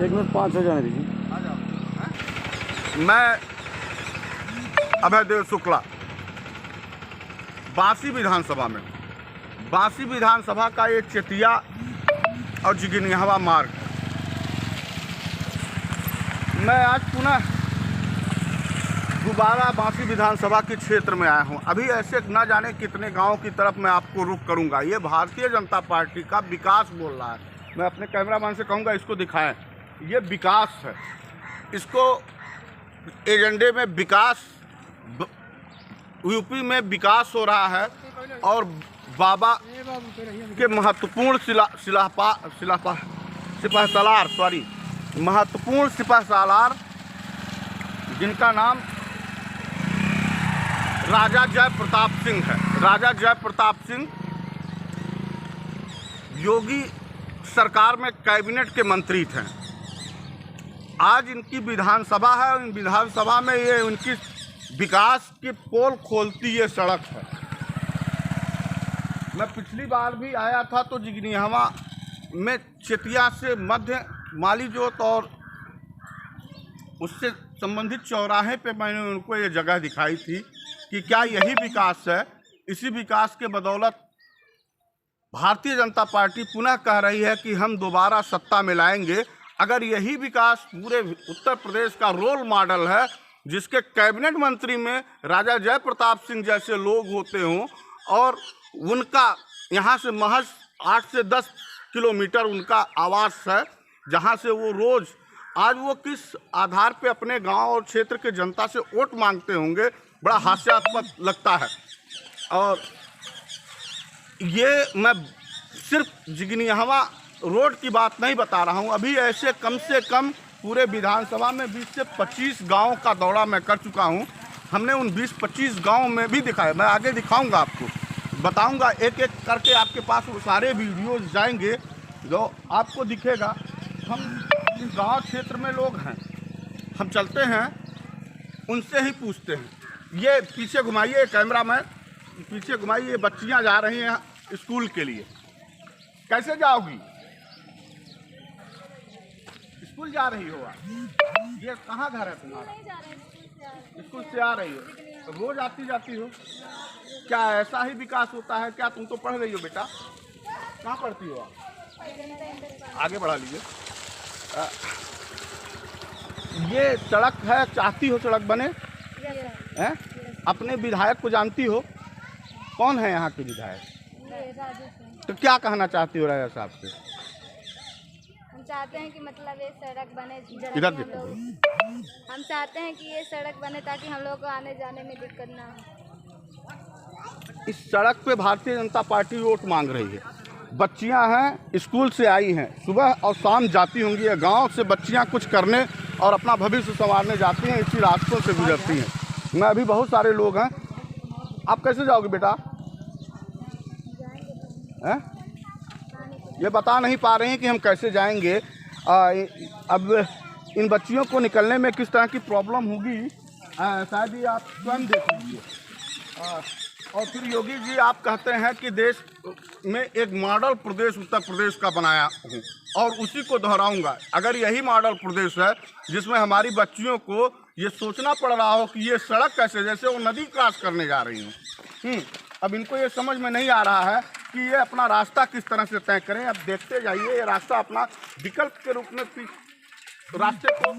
एक मिनट 5 जाने दीजिए। मैं अभयदेव शुक्ला बांसी विधानसभा का ये चेतिया और जिगनिहवा मार्ग, मैं आज पुनः दोबारा बांसी विधानसभा के क्षेत्र में आया हूं। अभी ऐसे न जाने कितने गांव की तरफ मैं आपको रुख करूंगा। ये भारतीय जनता पार्टी का विकास बोल रहा है। मैं अपने कैमरामैन से कहूंगा इसको दिखाएं। ये विकास है, इसको एजेंडे में विकास, यूपी में विकास हो रहा है और बाबा के महत्वपूर्ण महत्वपूर्ण सिपह सालार जिनका नाम राजा जय प्रताप सिंह है। राजा जय प्रताप सिंह योगी सरकार में कैबिनेट के मंत्री थे। आज इनकी विधानसभा है और इन विधानसभा में ये उनकी विकास की पोल खोलती ये सड़क है। मैं पिछली बार भी आया था तो जिगनिहवा में चेतिया से मध्य माली जोत और उससे संबंधित चौराहे पे मैंने उनको ये जगह दिखाई थी कि क्या यही विकास है। इसी विकास के बदौलत भारतीय जनता पार्टी पुनः कह रही है कि हम दोबारा सत्ता में लाएंगे। अगर यही विकास पूरे उत्तर प्रदेश का रोल मॉडल है, जिसके कैबिनेट मंत्री में राजा जय प्रताप सिंह जैसे लोग होते हों और उनका यहाँ से महज 8 से 10 किलोमीटर उनका आवास है, जहाँ से वो रोज़, आज वो किस आधार पे अपने गांव और क्षेत्र के जनता से वोट मांगते होंगे, बड़ा हास्यास्पद लगता है। और ये मैं सिर्फ जिगनिहवा रोड की बात नहीं बता रहा हूँ। अभी ऐसे कम से कम पूरे विधानसभा में 20 से 25 गाँव का दौरा मैं कर चुका हूँ। हमने उन 20-25 गाँव में भी दिखाया, मैं आगे दिखाऊंगा, आपको बताऊंगा, एक एक करके आपके पास वो सारे वीडियोज़ जाएंगे जो आपको दिखेगा। हम इस गाँव क्षेत्र में लोग हैं, हम चलते हैं, उनसे ही पूछते हैं। ये पीछे घुमाइए कैमरा मैन, पीछे घुमाइए। ये बच्चियाँ जा रही हैं स्कूल के लिए। कैसे जाओगी? स्कूल जा रही हो आप? ये कहाँ घर है तुम्हारा? स्कूल से आ रही हो? रोज आती जाती हो? क्या ऐसा ही विकास होता है क्या? तुम तो पढ़ रही हो बेटा, कहाँ पढ़ती हो आप? आगे बढ़ा लीजिए। ये सड़क है, चाहती हो सड़क बने? हैं? अपने विधायक को जानती हो? कौन है यहाँ के विधायक? तो क्या कहना चाहती हो राजा साहब से? हम चाहते हैं कि मतलब ये सड़क बने। इधर हम चाहते हैं कि ये सड़क बने ताकि हम लोग को आने जाने में दिक्कत ना हो। इस सड़क पे भारतीय जनता पार्टी वोट मांग रही है। बच्चियां हैं, स्कूल से आई हैं, सुबह और शाम जाती होंगी। ये गांव से बच्चियां कुछ करने और अपना भविष्य संवारने जाती हैं, इसी रास्तों से गुजरती हैं। मैं अभी बहुत सारे लोग हैं। आप कैसे जाओगे बेटा? हैं? ये बता नहीं पा रहे हैं कि हम कैसे जाएंगे। अब इन बच्चियों को निकलने में किस तरह की प्रॉब्लम होगी, शायद ही आप स्वयं देख लीजिए। और फिर योगी जी आप कहते हैं कि देश में एक मॉडल प्रदेश उत्तर प्रदेश का बनाया हूँ और उसी को दोहराऊंगा। अगर यही मॉडल प्रदेश है जिसमें हमारी बच्चियों को ये सोचना पड़ रहा हो कि ये सड़क कैसे, जैसे वो नदी क्रॉस करने जा रही हूँ, अब इनको ये समझ में नहीं आ रहा है कि ये अपना रास्ता किस तरह से तय करें। अब देखते जाइए, ये रास्ता अपना विकल्प के रूप में रास्ते को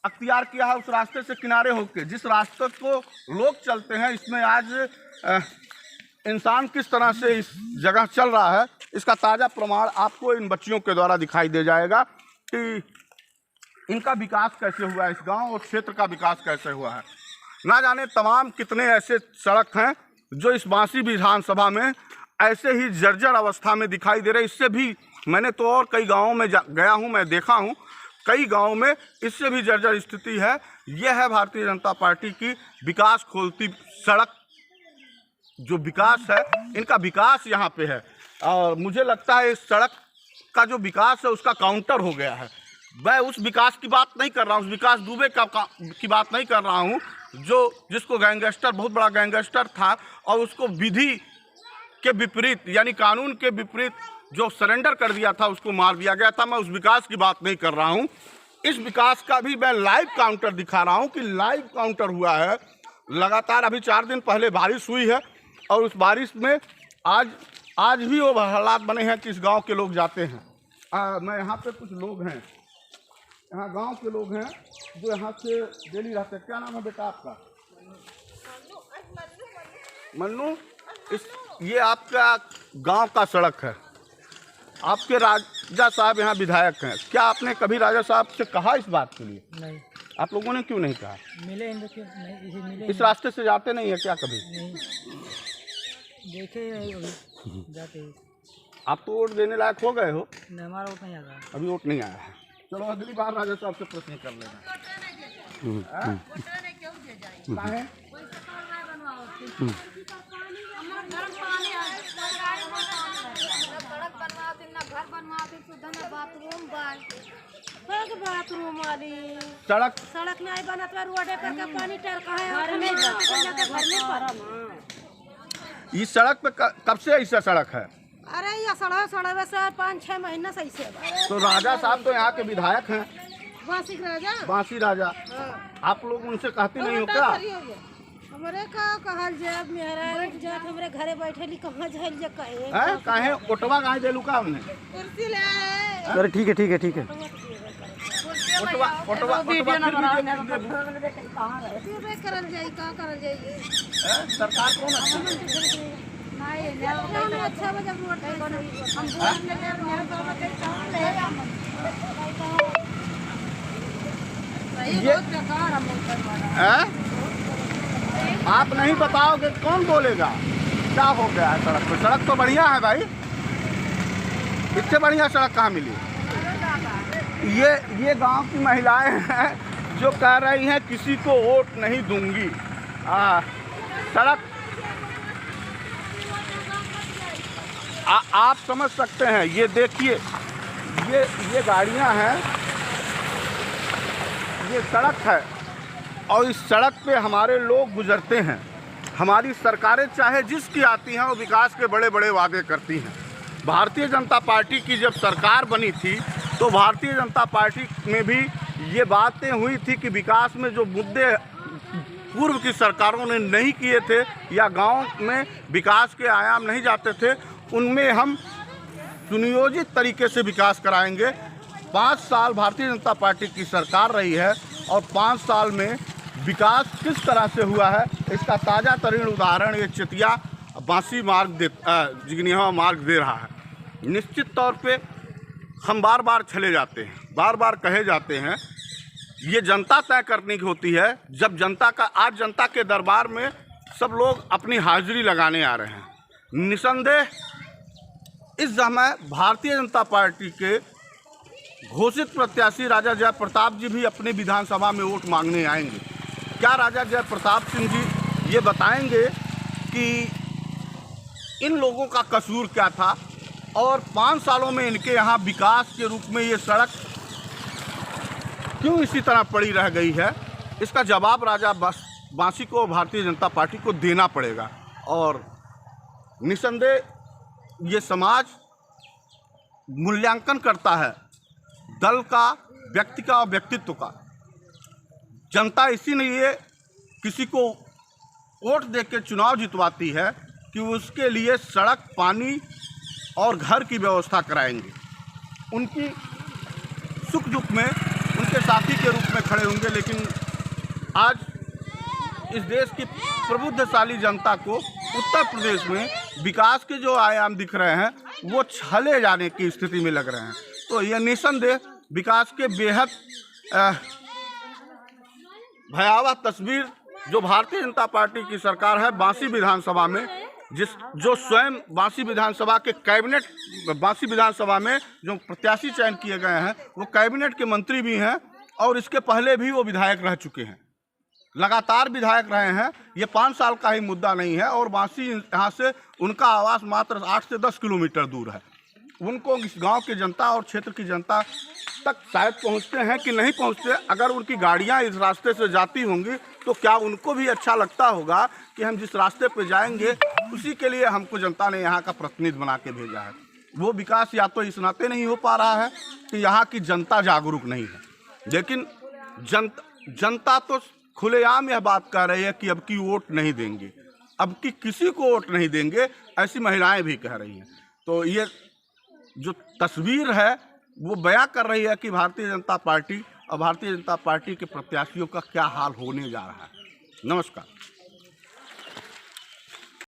अख्तियार किया है। उस रास्ते से किनारे होकर जिस रास्ते को लोग चलते हैं, इसमें आज इंसान किस तरह से इस जगह चल रहा है, इसका ताज़ा प्रमाण आपको इन बच्चियों के द्वारा दिखाई दे जाएगा कि इनका विकास कैसे हुआ है, इस गांव और क्षेत्र का विकास कैसे हुआ है। ना जाने तमाम कितने ऐसे सड़क हैं जो इस बांसी विधानसभा में ऐसे ही जर्जर अवस्था में दिखाई दे रहे। इससे भी मैंने तो और कई गाँवों में गया हूँ, मैं देखा हूँ, कई गाँव में इससे भी जर्जर स्थिति है। यह है भारतीय जनता पार्टी की विकास खोलती सड़क। जो विकास है, इनका विकास यहाँ पे है और मुझे लगता है इस सड़क का जो विकास है उसका काउंटर हो गया है। मैं उस विकास की बात नहीं कर रहा हूँ, उस विकास दुबे की बात नहीं कर रहा हूँ जिसको गैंगस्टर, बहुत बड़ा गैंगस्टर था और उसको विधि के विपरीत यानी कानून के विपरीत जो सरेंडर कर दिया था उसको मार दिया गया था। मैं उस विकास की बात नहीं कर रहा हूँ। इस विकास का भी मैं लाइव काउंटर दिखा रहा हूँ कि लाइव काउंटर हुआ है। लगातार अभी 4 दिन पहले बारिश हुई है और उस बारिश में आज भी वो हालात बने हैं कि इस गांव के लोग जाते हैं। मैं यहाँ पे कुछ लोग हैं, यहाँ गांव के लोग हैं जो यहाँ से डेली रहते हैं। क्या नाम है बेटा आपका? मन्नू। ये आपका गांव का सड़क है। आपके राजा साहब यहाँ विधायक हैं। क्या आपने कभी राजा साहब से कहा इस बात के लिए? नहीं। आप लोगों ने क्यों नहीं कहा? मिले इन लोग नहीं, मिले इस रास्ते से जाते नहीं है क्या कभी? नहीं, देखे जाते हैं। आप तो वोट देने लायक हो गए हो। नहीं, हमारा वोट नहीं आता। अभी वोट नहीं आया है। चलो अगली बार राजा साहब से प्रश्न कर लेना। बाथरूम वाली सड़क नहीं बना तो रोडे पर का पानी टरका है घर में घर में इस सड़क पे कब से ऐसा सड़क है? अरे ये सड़क से 5-6 महीना से ऐसे है। तो राजा साहब तो यहाँ के विधायक हैं, बांसी राजा। आप लोग उनसे कहते नहीं हो क्या? हमारे का कहल जाए मेरा जात हमरे घरे बैठे ली कहां जाइल जे कहे हैं काहे ओटवा काहे देलू का हमने? कुर्सी ले अरे ठीक है ओटवा करल जाई का करल जाई सरकार कौन अच्छा? नहीं अच्छा जब वोट हम वोट लेने मेरे तो ये आप नहीं बताओगे कौन बोलेगा? क्या हो गया है सड़क पे? सड़क तो बढ़िया है भाई, इससे बढ़िया सड़क कहाँ मिली? ये गांव की महिलाएं हैं जो कह रही हैं किसी को वोट नहीं दूंगी। सड़क आप समझ सकते हैं। ये देखिए, ये गाड़ियां हैं, ये सड़क है और इस सड़क पे हमारे लोग गुजरते हैं। हमारी सरकारें चाहे जिसकी आती हैं वो विकास के बड़े बड़े वादे करती हैं। भारतीय जनता पार्टी की जब सरकार बनी थी तो भारतीय जनता पार्टी में भी ये बातें हुई थी कि विकास में जो मुद्दे पूर्व की सरकारों ने नहीं किए थे या गांव में विकास के आयाम नहीं जाते थे, उनमें हम सुनियोजित तरीके से विकास कराएंगे। 5 साल भारतीय जनता पार्टी की सरकार रही है और 5 साल में विकास किस तरह से हुआ है इसका ताज़ा तरीन उदाहरण ये चेतिया बांसी जिगनिया मार्ग दे रहा है। निश्चित तौर पे हम बार बार चले जाते हैं, बार बार कहे जाते हैं, ये जनता तय करने की होती है। जब आज जनता के दरबार में सब लोग अपनी हाजिरी लगाने आ रहे हैं। निसंदेह इस समय भारतीय जनता पार्टी के घोषित प्रत्याशी राजा जयप्रताप जी भी अपनी विधानसभा में वोट मांगने आएंगे। क्या राजा जयप्रताप सिंह जी ये बताएंगे कि इन लोगों का कसूर क्या था और 5 सालों में इनके यहाँ विकास के रूप में ये सड़क क्यों इसी तरह पड़ी रह गई है? इसका जवाब राजा बांसी को भारतीय जनता पार्टी को देना पड़ेगा। और निसंदेह ये समाज मूल्यांकन करता है दल का, व्यक्ति का और व्यक्तित्व का। जनता इसीलिए किसी को वोट देकर चुनाव जितवाती है कि उसके लिए सड़क, पानी और घर की व्यवस्था कराएंगे। उनकी सुख दुख में उनके साथी के रूप में खड़े होंगे। लेकिन आज इस देश की प्रबुद्धशाली जनता को उत्तर प्रदेश में विकास के जो आयाम दिख रहे हैं वो छले जाने की स्थिति में लग रहे हैं। तो यह निसंदेह विकास के बेहद भयावह तस्वीर जो भारतीय जनता पार्टी की सरकार है बांसी विधानसभा में, जो स्वयं बांसी विधानसभा के कैबिनेट, बांसी विधानसभा में जो प्रत्याशी चयन किए गए हैं वो कैबिनेट के मंत्री भी हैं और इसके पहले भी वो विधायक रह चुके हैं, लगातार विधायक रहे हैं। ये 5 साल का ही मुद्दा नहीं है और बांसी यहाँ से उनका आवास मात्र 8 से 10 किलोमीटर दूर है। उनको इस गांव की जनता और क्षेत्र की जनता तक शायद पहुंचते हैं कि नहीं पहुंचते। अगर उनकी गाड़ियां इस रास्ते से जाती होंगी तो क्या उनको भी अच्छा लगता होगा कि हम जिस रास्ते पे जाएंगे उसी के लिए हमको जनता ने यहाँ का प्रतिनिधि बना के भेजा है। वो विकास या तो इस नाते नहीं हो पा रहा है कि यहाँ की जनता जागरूक नहीं है। लेकिन जनता तो खुलेआम यह बात कह रही है कि अब की वोट नहीं देंगे, अब की किसी को वोट नहीं देंगे, ऐसी महिलाएं भी कह रही हैं। तो ये जो तस्वीर है वो बयां कर रही है कि भारतीय जनता पार्टी और भारतीय जनता पार्टी के प्रत्याशियों का क्या हाल होने जा रहा है। नमस्कार।